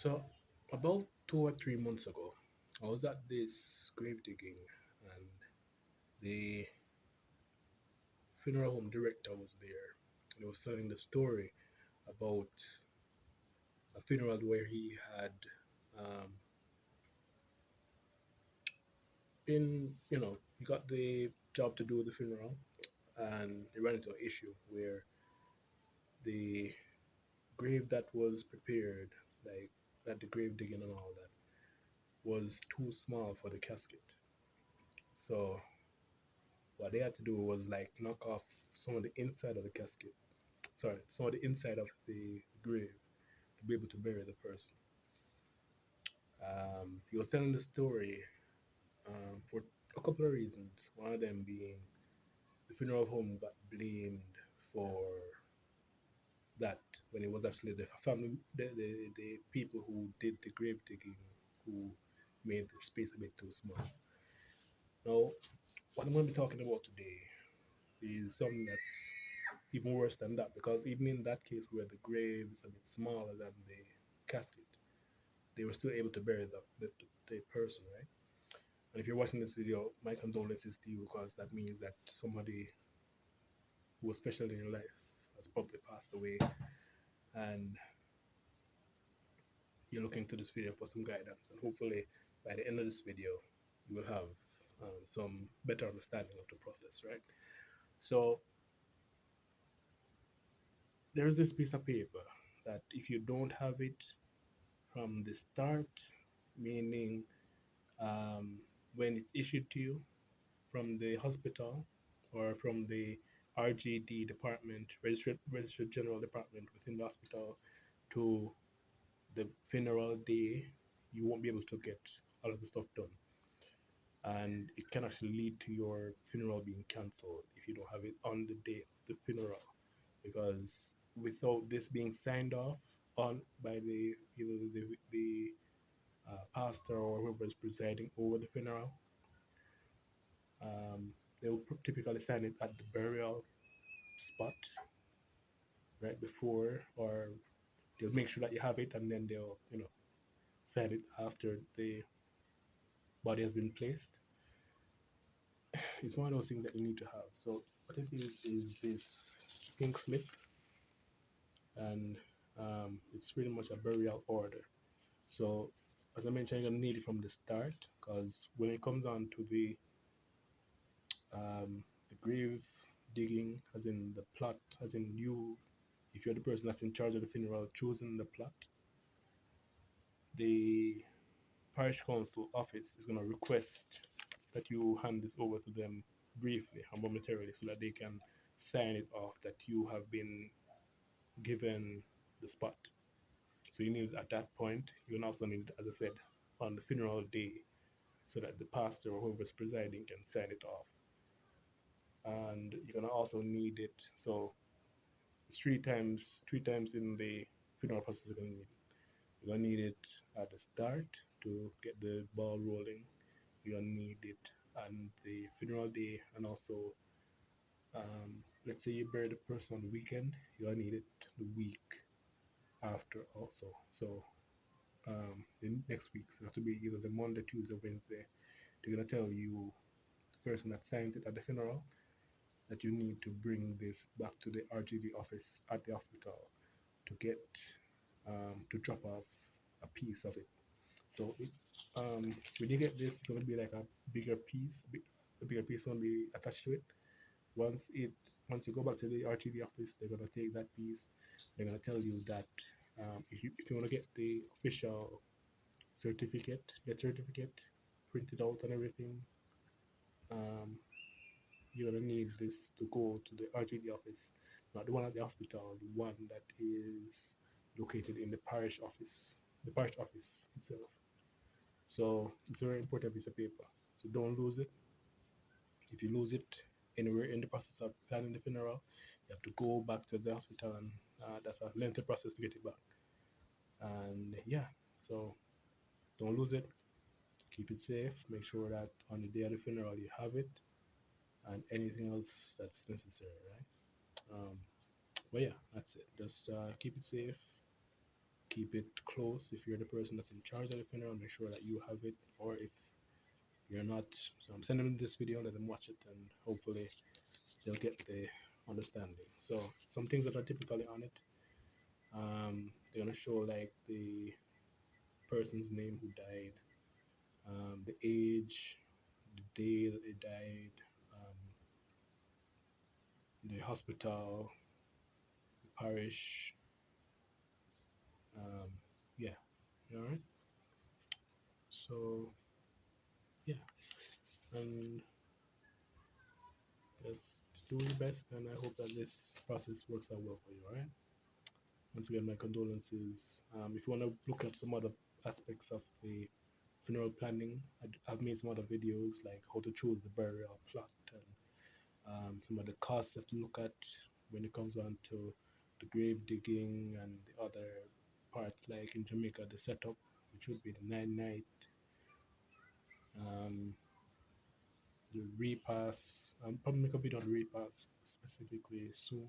So, about 2 or 3 months ago, I was at this grave digging, and the funeral home director was there. And he was telling the story about a funeral where he had um, he got the job to do the funeral, and he ran into an issue where the grave that was prepared, like at the grave digging and all that, was too small for the casket. So what they had to do was like knock off some of the inside of the casket, sorry, some of the inside of the grave to be able to bury the person. He was telling the story for a couple of reasons. One of them being the funeral home got blamed for that when it was actually the family, the people who did the grave digging who made the space a bit too small. Now, what I'm going to be talking about today is something that's even worse than that, because even in that case where the grave is a bit smaller than the casket, they were still able to bury the person, right? And if you're watching this video, my condolences to you, because that means that somebody who was special in your life has probably passed away, and you're looking to this video for some guidance. And hopefully, by the end of this video, you will have some better understanding of the process, right? So, there's this piece of paper that if you don't have it from the start, meaning um, when it's issued to you from the hospital or from the RGD department, registered general department within the hospital, to the funeral day, you won't be able to get all of the stuff done. And it can actually lead to your funeral being cancelled if you don't have it on the day of the funeral. Because without this being signed off on by the either the pastor or whoever is presiding over the funeral, um, they will typically sign it at the burial spot right before, or they'll make sure that you have it, and then they'll sign it after the body has been placed. It's one of those things that you need to have. So what it is this pink slip, and it's pretty much a burial order. So as I mentioned, you're gonna need it from the start, because when it comes on to the grave digging, as in the plot, as in you, if you're the person that's in charge of the funeral, choosing the plot, the parish council office is going to request that you hand this over to them briefly and momentarily, so that they can sign it off that you have been given the spot. So you need at that point, you also need, as I said, on the funeral day, so that the pastor or whoever's presiding can sign it off. And you're gonna also need it. So it's three times in the funeral process you're gonna need it. You're gonna need it at the start to get the ball rolling. You're gonna need it on the funeral day, and also let's say you bury the person on the weekend, you're gonna need it the week after also. So the next week, so it have to be either the Monday, Tuesday, Wednesday. They're gonna tell you, the person that signed it at the funeral, that you need to bring this back to the RGD office at the hospital to get to drop off a piece of it. So when you get this, it's gonna be like a bigger piece. A bigger piece gonna be attached to it. Once it once you go back to the RTD office, they're gonna take that piece. They're gonna tell you that if you wanna get the official certificate printed out and everything, um, you're gonna need this to go to the RTD office, not the one at the hospital, the one that is located in the parish office itself. So it's a very important piece of paper. So don't lose it. If you lose it anywhere in the process of planning the funeral, you have to go back to the hospital, and that's a lengthy process to get it back. And yeah, so don't lose it. Keep it safe. Make sure that on the day of the funeral you have it, and anything else that's necessary, right? But yeah, that's it. Just keep it safe. keep it close. If you're the person that's in charge of the funeral, make sure that you have it. Or if you're not, so I'm sending them this video, let them watch it, and hopefully they'll get the understanding. So some things that are typically on it, they're gonna show like the person's name who died, the age, the day that they died, the hospital, the parish, um, yeah, all right. So yeah, and just do your best, and I hope that this process works out well for you. All right. Once again, my condolences. If you want to look at some other aspects of the funeral planning, I've made some other videos like how to choose the burial plot and some of the costs you have to look at when it comes on to the grave digging and the other parts, like in Jamaica, the setup, which would be the 9 night, um, the repass. Probably make a video on the repass specifically soon.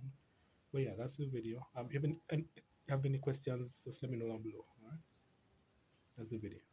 But yeah, that's the video. If you have any questions, just let me know down below. All right, that's the video.